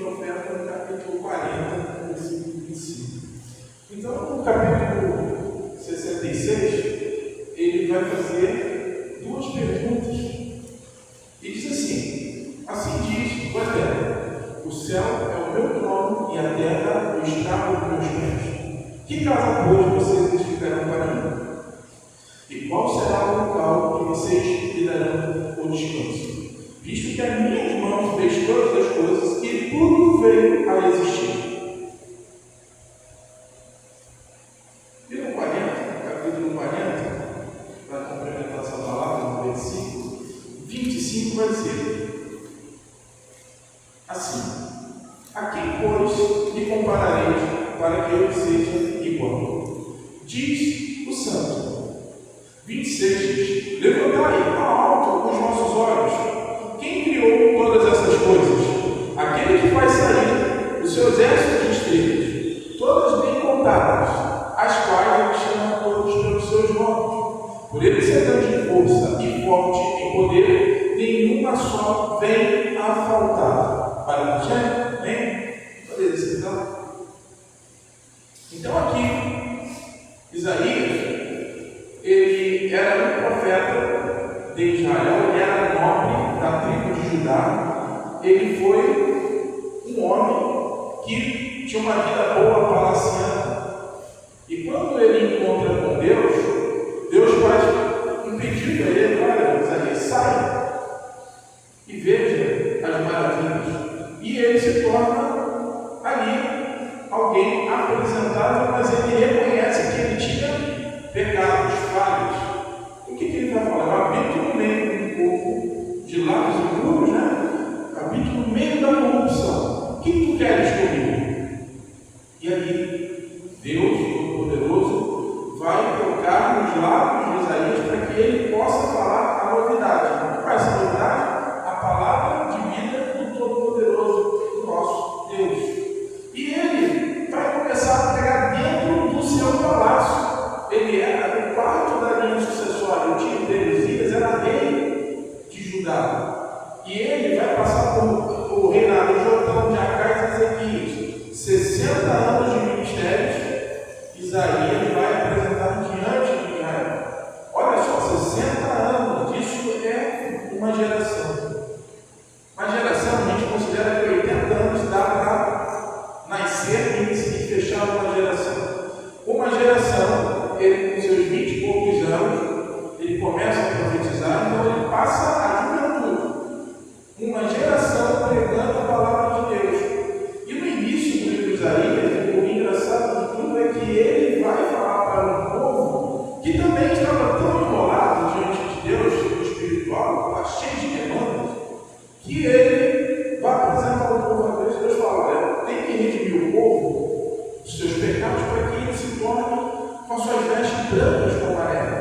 profeta no capítulo 40, versículo 25. Então, no capítulo 66, ele vai fazer duas perguntas. E diz assim diz o Eterno: o céu é o meu trono e a terra o estrado dos meus pés. Que casa, pois, vocês edificarão para mim? E qual será o local que vocês lhe darão o descanso? Visto que as minhas mãos fez todas as coisas e tudo veio a existir. E no 40, capítulo 40, para complementar essa palavra, no versículo 25 vai dizer assim: a quem, pois, me comparareis para que eu seja igual? Diz o Santo. 26 diz: levantai ao alto os vossos olhos. Quem criou todas essas coisas? Aquele que faz sair os seus exércitos de estrelas, todas bem contadas, as quais ele chama todos pelos seus nomes. Por ele ser grande em força e forte em poder, nenhuma só vem a faltar. Para o dia, vem. Beleza, então aqui, Isaías, ele era um profeta de Israel, ele era nobre da tribo de Judá. Ele foi um homem que tinha uma vida boa, palaciana. E quando ele encontra com Deus, Deus faz um pedido a ele: olha, Isaías, sai e veja as maravilhas. E ele se torna ali alguém apresentável, mas ele reconhece que ele tinha pecados, falhas. O que ele vai falar? Eu habito no meio de um povo de lábios impuros, né? Habito no meio da corrupção. O que tu queres comigo? E aí, Deus Todo-Poderoso vai tocar nos lábios de Isaías para que ele possa falar a novidade. Qual é essa novidade? A palavra de vida do Todo-Poderoso, do nosso Deus. E ele vai começar a pregar dentro do seu palácio. Ele era o quarto da linha sucessória. O tio dele, Uzias, era rei de Judá. E ele vai passar por o reinado de Jotão, de Acais e Ezequias. 60 anos de ministérios. Isaías vai apresentar diante de Israel. Olha só, 60 anos. Isso é uma geração. Uma geração, a gente considera que 80 anos dá para nascer e fechar uma geração. Uma geração, ele com seus 20 e poucos anos, ele começa a profetizar, então ele passa a juventude. Uma geração pregando a palavra de Deus. E no início do livro de Isaías, o engraçado de tudo é que ele vai falar para um povo que também estava tão enrolado diante de Deus, no espiritual, está cheio de demandas, que ele vai apresentar o povo a Deus. E Deus fala: olha, tem que redimir o povo dos seus pecados para que ele se torne com suas vestes brancas como a neve.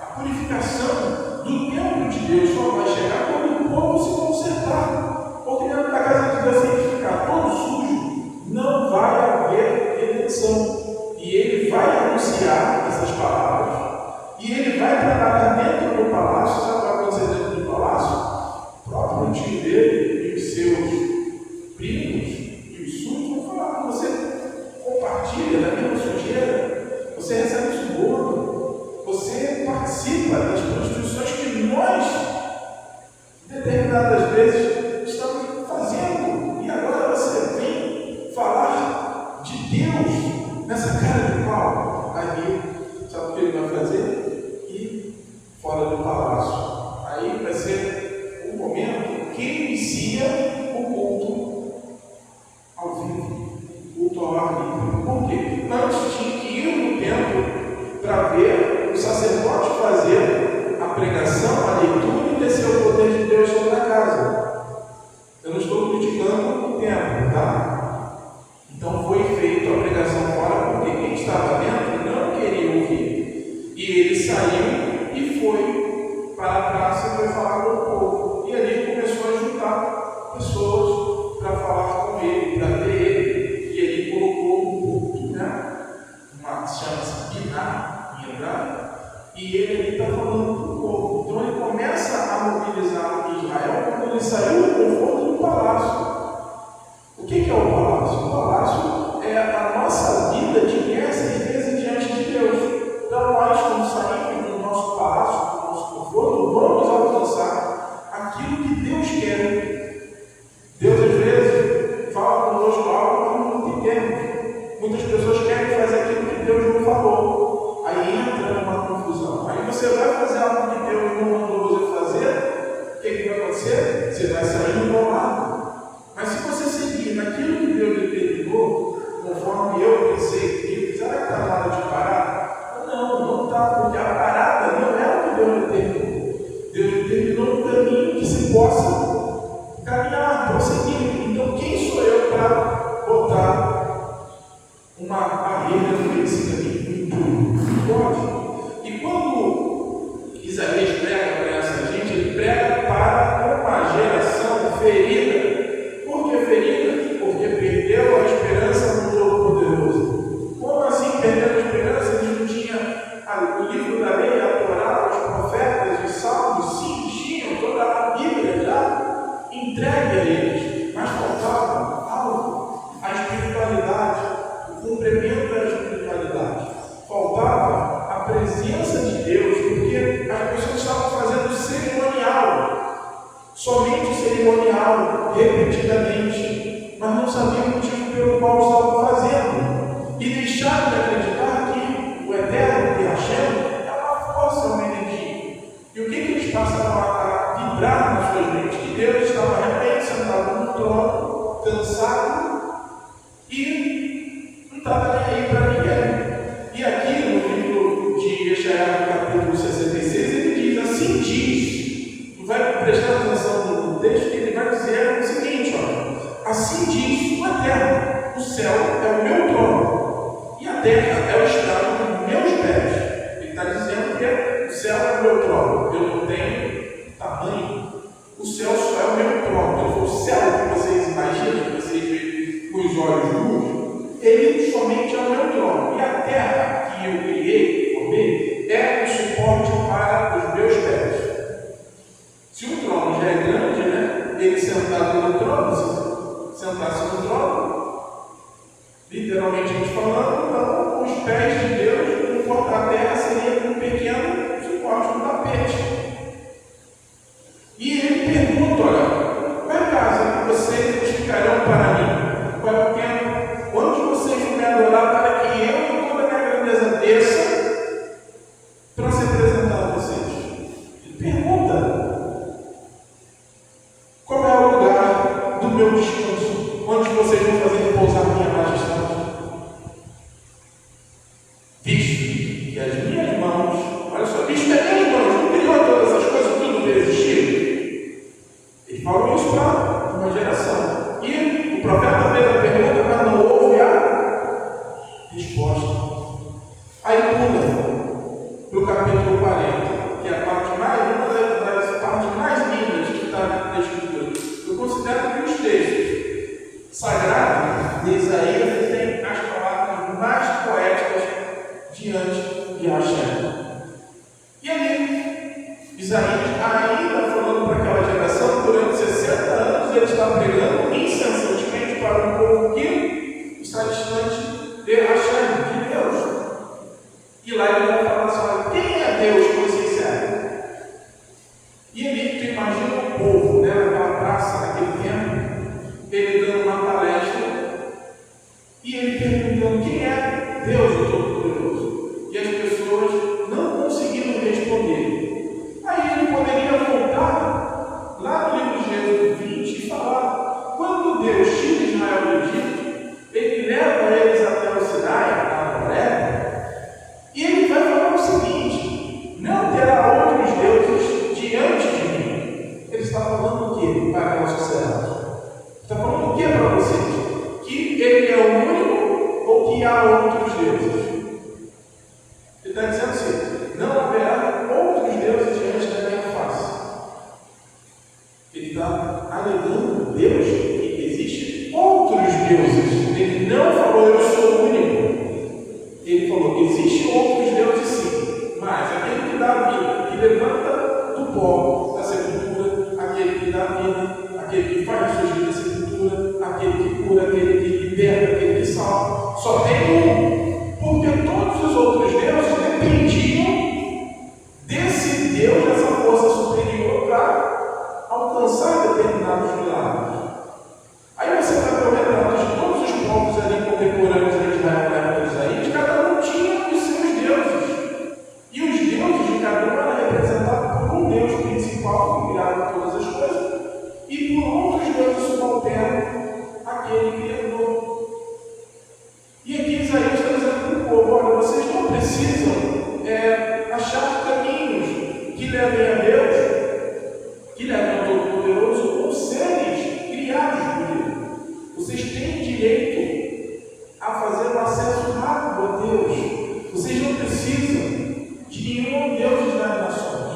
A purificação do templo de Deus só vai chegar quando o povo se consertar. Porque dentro da casa de Deus, se ele ficar todo sujo, não vai haver redenção. E ele vai anunciar essas palavras. E ele vai trabalhar dentro do palácio. Sabe o que vai acontecer dentro do palácio? O próprio tio dele e os seus primos e os súditos vão falar: você compartilha da mesma sujeira, você recebe suborno, você participa das prostituições que nós, determinadas vezes, estamos fazendo, e agora você vem falar de Deus nessa cara de pau. Aí, sabe o que ele vai fazer? Ir fora do palácio. Aí vai ser um momento que inicia o culto ao vivo, o culto ao ar livre. Por quê? Antes tinha que ir no templo para ver o sacerdote fazer a pregação, a leitura e descer o poder de Deus sobre a casa. Eu não estou criticando o templo, tá? Então foi feita a pregação fora porque quem estava dentro não queria ouvir. E ele saiu e foi para a praça e foi falar com o povo. E ali começou a juntar pessoas para falar com ele, para ver ele. E ele colocou um culto, né? Chama-se Biná, em hebraico. E ele ali está falando com o povo. Então ele começa a mobilizar Israel quando ele saiu do conforto do palácio. O que é diz sua terra: o céu é o meu trono, e a terra é o estrado dos meus pés. Ele está dizendo que o céu é o meu trono, eu não tenho tamanho. O céu só é o meu trono. Ele falou: o céu que vocês imaginam, que vocês veem com os olhos nus, ele somente é o meu trono. E a terra que eu criei, formei, é o suporte para os meus pés. Se o trono já é grande, né? Ele sentado no trono, se sentasse no trono, literalmente falando, então os pés de Deus, a terra seria um pequeno suporte, um tapete. E ele pergunta: olha, qual é a casa que vocês edificarão para mim? Qual é o tempo? Onde vocês vão me adorar para que eu e toda a minha grandeza desça para se apresentar a vocês? Ele pergunta: qual é o lugar do meu descanso? Onde vocês vão fazer repousar minha majestade? Visto que as minhas mãos, olha só, visto que as minhas mãos não criou todas essas coisas, tudo veio existir. Ele falou isso para uma geração. E o profeta fez a pergunta, mas não houve a resposta. Aí pula para o capítulo 40, que é a parte mais, uma das partes mais lindas que está na Escritura. Eu considero que os textos sagrados de Isaías têm as palavras mais poéticas diante de Hashem. E ali, Isaías ainda falando para aquela geração, durante 60 anos ele está pregando incessantemente para um povo que está distante de Hashem, de Deus. E lá ele vai falar assim: quem é Deus que vocês servem? E ali tu imagina o povo, né, naquela praça, naquele tempo, ele dando uma palestra e ele perguntando: quem é Deus, o Todo-Poderoso? E as pessoas não conseguiram responder. Aí ele poderia voltar lá no livro de Êxodo 20 e falar: quando Deus tira Israel do Egito, ele leva eles até o Sinai, a Horebe, e ele vai falar o seguinte: não terá outros deuses diante de mim. Ele está falando o que para aquela sociedade? Está falando o que para vocês? Que ele é o único ou que há outros deuses? Ele está dizendo assim: não haverá outros deuses diante da minha face. Ele está alegando Deus que existem outros deuses. Ele não falou: eu sou o único. Ele falou: existem outros deuses sim, mas aquele que dá vida, que levanta do pó da sepultura, aquele que dá vida, aquele que faz surgir da sepultura, aquele que cura, aquele que liberta, aquele que salva, só tem um, porque todos os outros deuses dependiam desse Deus, dessa força superior, para alcançar determinados milagres. Aí você vai ver o retrato de todos os povos ali contemporâneos de Israel na época de Isaías, cada um tinha os seus deuses. E os deuses de cada um eram representados por um Deus principal que criava todas as coisas, e por outros deuses subalternos, aquele que herdou. E aqui Isaías está dizendo para o povo: olha, vocês não precisam achar caminhos que levem a Deus, que levem ao Todo-Poderoso, ou seres criados por Ele. Vocês têm direito a fazer um acesso rápido a Deus. Vocês não precisam de nenhum Deus das nações.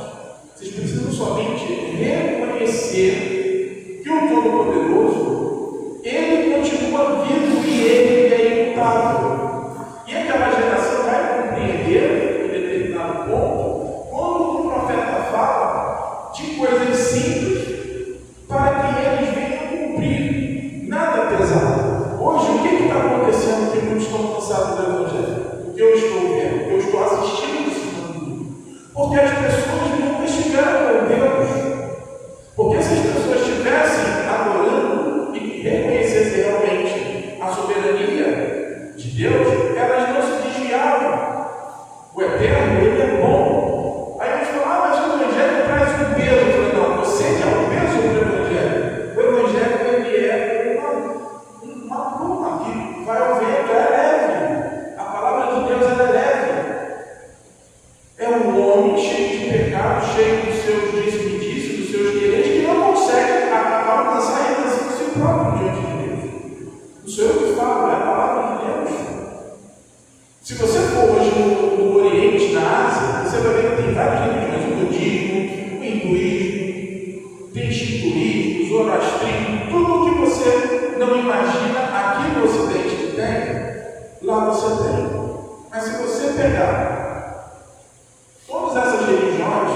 Vocês precisam somente reconhecer que o Todo-Poderoso, Ele continua vivo e Ele é imutável. E aquela geração vai compreender, em determinado ponto, quando o profeta fala de coisas simples para que eles venham cumprir. Nada pesado. Hoje, o que está acontecendo que muitos estão cansados do Evangelho? O que eu estou vendo, o que eu estou assistindo isso mundo? Porque as pessoas nunca estiveram com Deus. Porque se as pessoas estivessem adorando e reconhecessem realmente a soberania de Deus, elas não se desviavam. O Eterno, Ele é bom. Aí a gente fala: mas o Evangelho traz um peso. Eu falei: não, você que é o peso do Evangelho. O Evangelho, ele é uma pluma que vai ao vento, é leve. A palavra de Deus, ela é leve. É um homem cheio de pecado, cheio dos seus disse-me-disse, dos seus quereres, que não consegue alcançar a redenção de si próprio diante de Deus. sou eu que falo, é a palavra de Deus. Se você for hoje no Oriente, na Ásia, você vai ver que tem várias religiões, o budismo, o hinduísmo, tem shintoísmo, o zoroastrismo, tudo o que você não imagina, aqui no Ocidente que tem, lá você tem. Mas se você pegar todas essas religiões,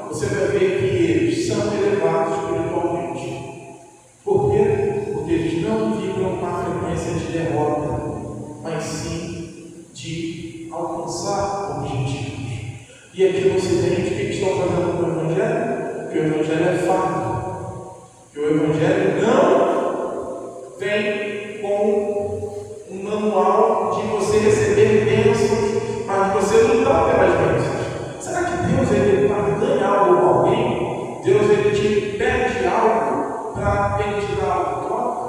você vai ver que eles são elevados espiritualmente. Por quê? Porque eles não vibram com a frequência de derrota, mas sim de alcançar objetivos. E aqui no Ocidente, o que estão fazendo com o Evangelho? Que o Evangelho é fato. Que o Evangelho não vem com um manual de você receber bênçãos, mas de você lutar pelas bênçãos. Será que Deus, ele barganha algo com alguém? Deus, ele te pede algo para ele te dar algo em troca?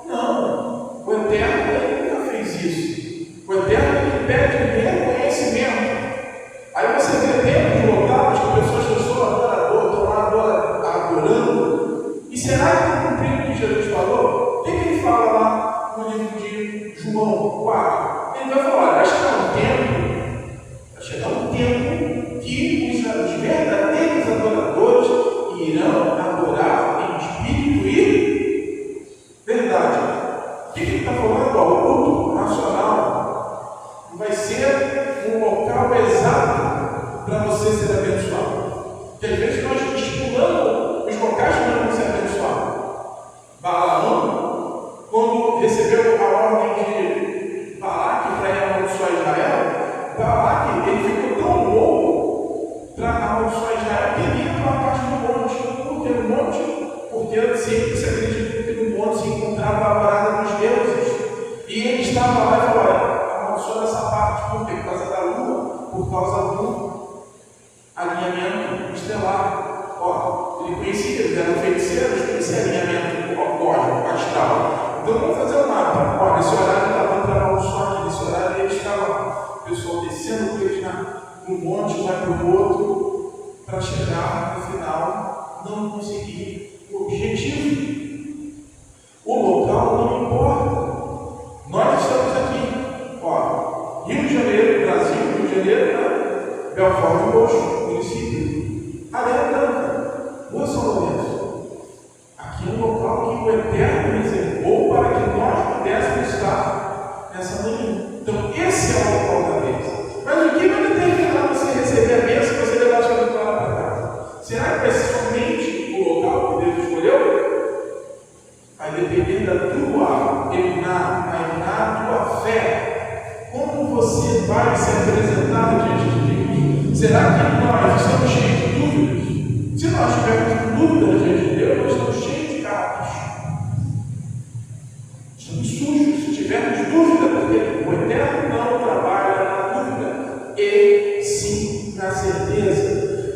Não. O Eterno, ele nunca fez isso. O Eterno, ele pede reconhecimento. Aí você vê templos lotados com pessoas que são adoradores, estão lá adorando. E será que está cumprindo o que Jesus falou? O que ele fala lá no livro de João 4? Ele vai falar: vai chegar um tempo que os verdadeiros adoradores irão adorar em espírito e verdade. O que ele está falando? O culto nacional vai ser um local exato para você ser abençoado. Porque às vezes nós estipulamos os locais que nós vamos ser abençoados. Balaão, quando recebeu a ordem de Balaque para ir amaldiçoar Israel, Balaque, ele ficou tão louco para amaldiçoar Israel que ele ia para a parte do monte. Por que no monte? Porque sempre se acredita que no monte se encontrava a parada dos deuses. E ele estava lá e falou: amaldiçoa essa parte. Por quê? Por causa da lua, por causa do alinhamento estelar. Ele conhecia, eles eram feiticeiros, conhecia alinhamento cósmico, astral. Então vamos fazer um mapa. Esse horário está dando para amaldiçoar aqui. Nesse horário eles estavam, o pessoal descendo com eles no monte, vai para o outro, para chegar no final, não conseguir o objetivo. O local não importa. Nós estamos aqui, Rio de Janeiro, Brasil, Rio de Janeiro, né? Belfort Roxo, município, Areia Branca, Rua São Lourenço. Aqui é um local que o Eterno reservou para que nós pudéssemos estar nessa manhã. Então, esse é o local da bênção. Mas o que vai determinar você receber a bênção e você levar sua vitória para casa? Será que vai ser somente o local que Deus escolheu? Vai depender da tua a tua fé. Como você vai se apresentar diante de Deus? Será que nós estamos cheios de dúvidas? Se nós tivermos dúvidas diante de Deus, nós estamos cheios de carros. Estamos sujos. Se tivermos dúvida, porque o Eterno não trabalha na dúvida, e sim na certeza.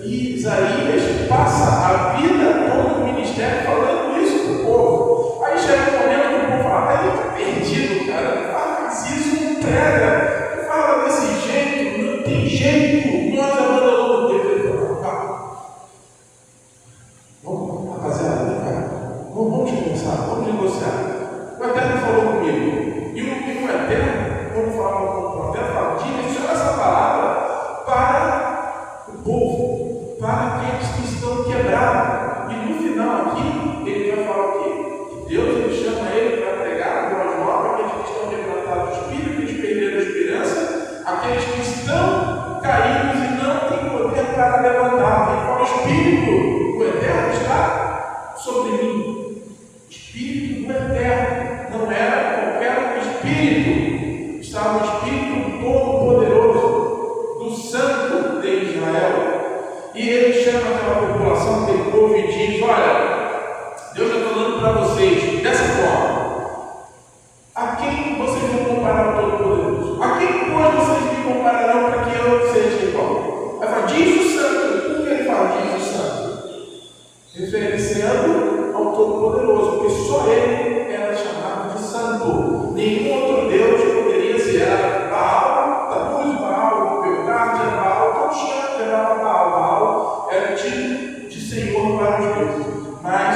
E Isaías passa a vida todo o ministério falando isso para o povo. Aí chega um momento que o povo fala: ele está perdido, cara, não faz isso, não prega, não fala desse jeito, não tem jeito, nós abandonamos Deus. Ele falou: calma, vamos, rapaziada, cara, vamos conversar, vamos negociar. O Eterno falou comigo, e o Eterno, quando fala com o profeta, fala: direciona essa palavra para o povo, para aqueles que estão quebrados. E no final aqui, ele vai falar o quê? Que Deus ele chama ele para pregar a boa nova, aqueles que estão quebrantados de espírito, que perderam a esperança, aqueles que estão caídos e não têm poder para levantar. Ele fala: o Espírito do Eterno está sobre mim. Espírito do Eterno. Não era qualquer espírito, estava o Espírito Todo-Poderoso do Santo de Israel. E ele chama aquela população, aquele povo, e diz: olha, Deus está falando para vocês dessa forma: a quem vocês vão comparar o Todo-Poderoso? A quem depois vocês me compararão para que eu seja igual? Aí fala: diz o Santo. Por que ele fala diz o Santo? Referenciando ao Todo-Poderoso, porque só ele era chamado de Santo. Nenhum outro Deus poderia ser. Era Baal, Tammuz, Baal, Belcarte, era Baal, Toshana, era Baal. Era o tipo de Senhor para os deuses. Mas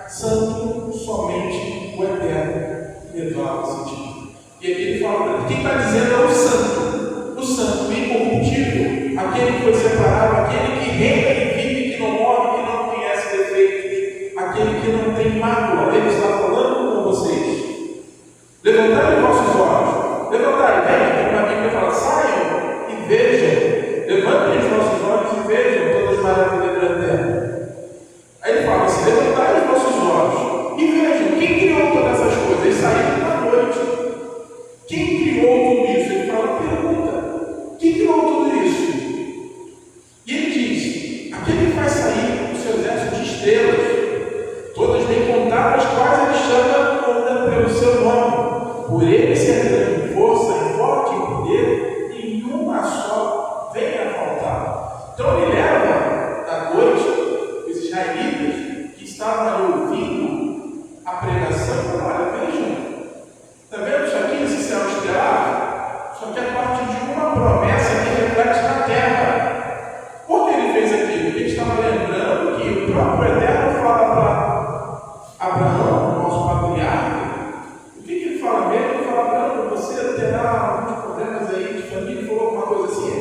Santo somente espiritual nesse sentido. E aqui ele fala, quem está dizendo é o santo incorruptível, aquele que foi separado, aquele que reina e vive, que não morre, que não conhece defeitos, aquele que não tem mácula. Ele está falando com vocês. Levantai os vossos olhos. Levantai, venham, a Bíblia fala, saiam e vejam. Levantem os vossos olhos e vejam todas as maravilhas da terra. Aí ele fala assim, levantai os vossos olhos e vejam, quem criou todas essas coisas? Eles saíram na noite. Quem criou tudo isso? Ele fala, pergunta, quem criou tudo isso? E ele diz, aquele que vai sair do seu exército de estrelas, todas bem contadas, quais ele chama pelo seu nome. Por ele ser grande em força, em forte em poder, nenhuma só vem a faltar. Então ele leva à noite os israelitas que estavam ali ouvindo a pregação e falaram, olha, vejam, está vendo isso aqui, esse céu estrelado? Isso aqui é parte de uma promessa que reflete na terra. Por que ele fez aquilo? Porque ele estava lembrando que o próprio Eterno fala para Abraão, nosso patriarca, o que ele fala mesmo? Ele fala, Abraão, você terá alguns problemas aí de família, ele falou alguma coisa assim?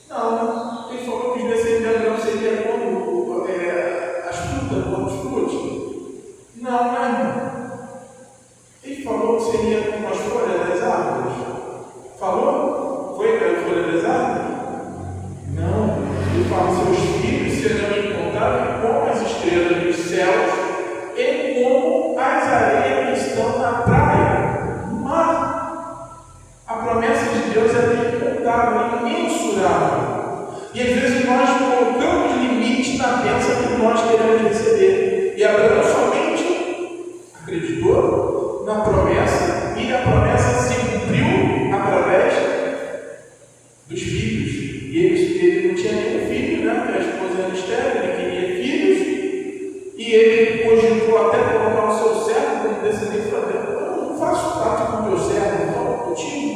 Não, ele falou que os descendentes de Abraão seriam como as frutas, como os frutos. Não, não. Ele falou que seria como as folhas das árvores. Falou? Foi que a folha das árvores? Não. Ele fala, seus filhos serão incontáveis como as estrelas dos céus e como as areias que estão na praia, no mar. A promessa de Deus é incontável, imensurável. E às vezes nós colocamos limites na bênção que nós queremos receber. E Abraão somente acreditou na promessa e a promessa se cumpriu através dos filhos. E ele não tinha nenhum filho, né? Porque a esposa era estéril, ele queria filhos. E ele cogitou até colocar o seu servo como descendente para Deus. Eu não faço trato com o teu servo, não falo contigo.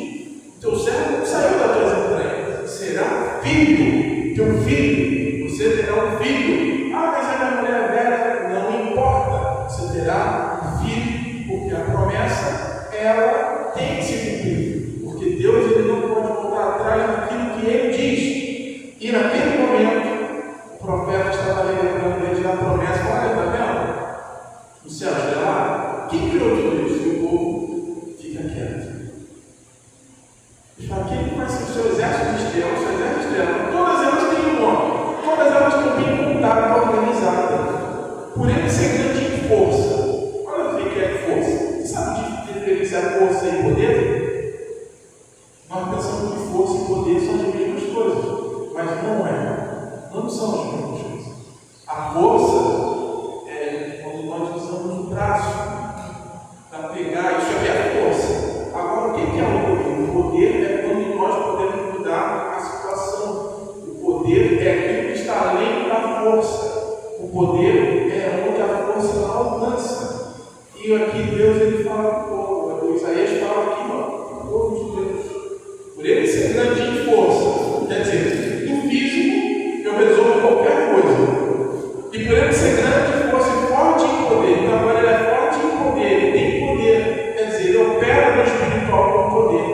O teu servo não saiu das tuas entranhas. Será filho, teu filho. Você terá um filho. Ah, mas a minha mulher é velha. Não importa. Você terá um filho, porque a promessa, ela tem que se cumprir. Porque Deus ele não pode voltar atrás daquilo que ele diz. E naquele momento, o profeta estava lembrando ele da promessa. Olha, está vendo? O céu estrelado. Quem criou tudo isso? E o povo fica quieto. Ele fala, quem conhece o seu exército de estrelas? O seu exército de estrelas. Todas elas têm um nome. Todas elas estão bem contadas, organizadas. Por ele ser grande em força. Olha o que é força. Você sabe diferenciar força e poder? Nós pensamos que força e poder são as mesmas coisas. Mas não é. Não são as mesmas coisas. A força é quando nós usamos o braço para pegar. Isso aqui é força. Agora, o que é o poder? O poder é quando nós podemos mudar a situação. O poder é aquilo que está além da força. O poder é onde a força alcança. E aqui Deus ele fala, o Isaías fala aqui, ó, povo de Deus. Por ele ser grande em força, quer dizer, no físico eu resolvo qualquer coisa. E por ele ser grande em força e forte em poder, então agora ele é forte em poder, ele tem poder, quer dizer, ele opera no espiritual com poder.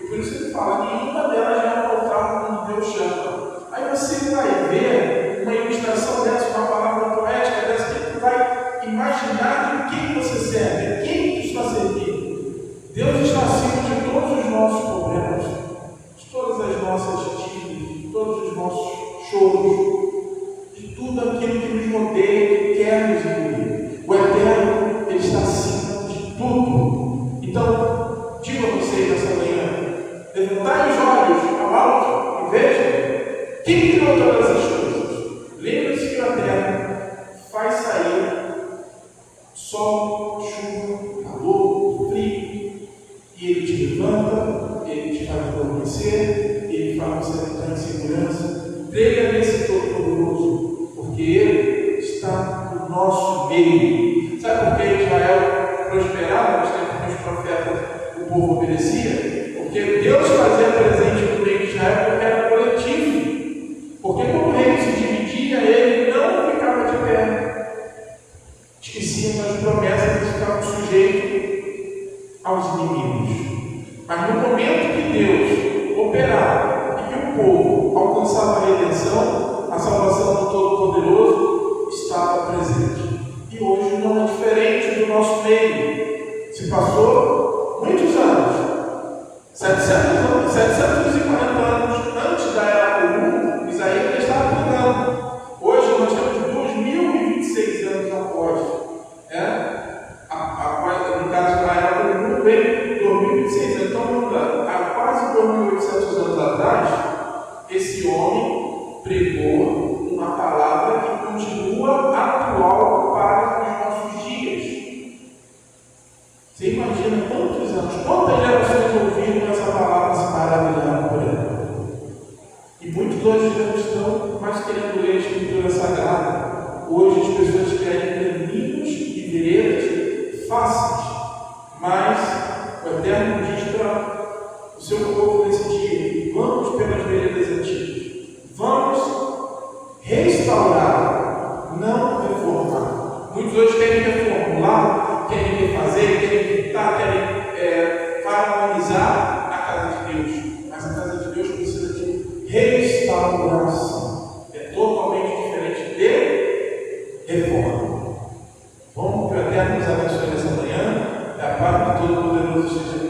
E por isso ele fala, nenhuma delas vai faltar quando Deus chama. Aí você vai ver uma ilustração dessa, uma palavra poética dessa, que vai imaginar de quem você serve, quem tu está servindo. Deus está acima de todos os nossos problemas, de todas as nossas dívidas, de todos os nossos choros, de tudo aquilo que nos rodeia, que quer nos engolir. O Eterno, Ele está acima de tudo. Então, digo a vocês nessa manhã, levantai os olhos ao alto e vejam quem criou todas as coisas. Lembre-se que o Eterno faz sair sol, chuva, calor, frio, e Ele te levanta, Ele te faz adormecer, Ele faz você entrar em segurança. Creia nesse Todo-Poderoso, porque Ele está no nosso meio. Sabe por que Israel prosperava nos tempos dos profetas, o povo obedecia? Porque Deus fazia presente no meio de Israel porque era coletivo. Porque como o reino se dividia, ele não ficava de pé. Esquecia das promessas e ficava sujeito aos nossos inimigos. Mas no momento que Deus operava e que o povo alcançava a redenção, a salvação do Todo-Poderoso estava presente. E hoje não é diferente do nosso meio. Se passou muitos anos, 740 anos antes da Era Comum, Isaías já estava pregando. Hoje nós temos 2026 anos após. No caso da Era Comum, veio 2026 anos. Então, há quase 2.800 anos atrás, esse homem pregou uma palavra que continua atual para os nossos dias. Você imagina quantos anos, quantas gerações ouviram essa palavra se maravilhando por ela? E muitos hoje já não estão mais querendo ler a Escritura Sagrada. Hoje as pessoas querem caminhos e veredas fáceis. Mas o Eterno diz para o seu povo nesse dia: vamos pelas veredas antigas. Vamos restaurar, não reformar. Muitos hoje querem reformular, querem refazer, querem pintar, querem harmonizar a casa de Deus. Mas a casa de Deus precisa de restauração. É totalmente diferente de reforma. Vamos que o Eterno nos abençoe nessa manhã. Que a paz do Todo-Poderoso esteja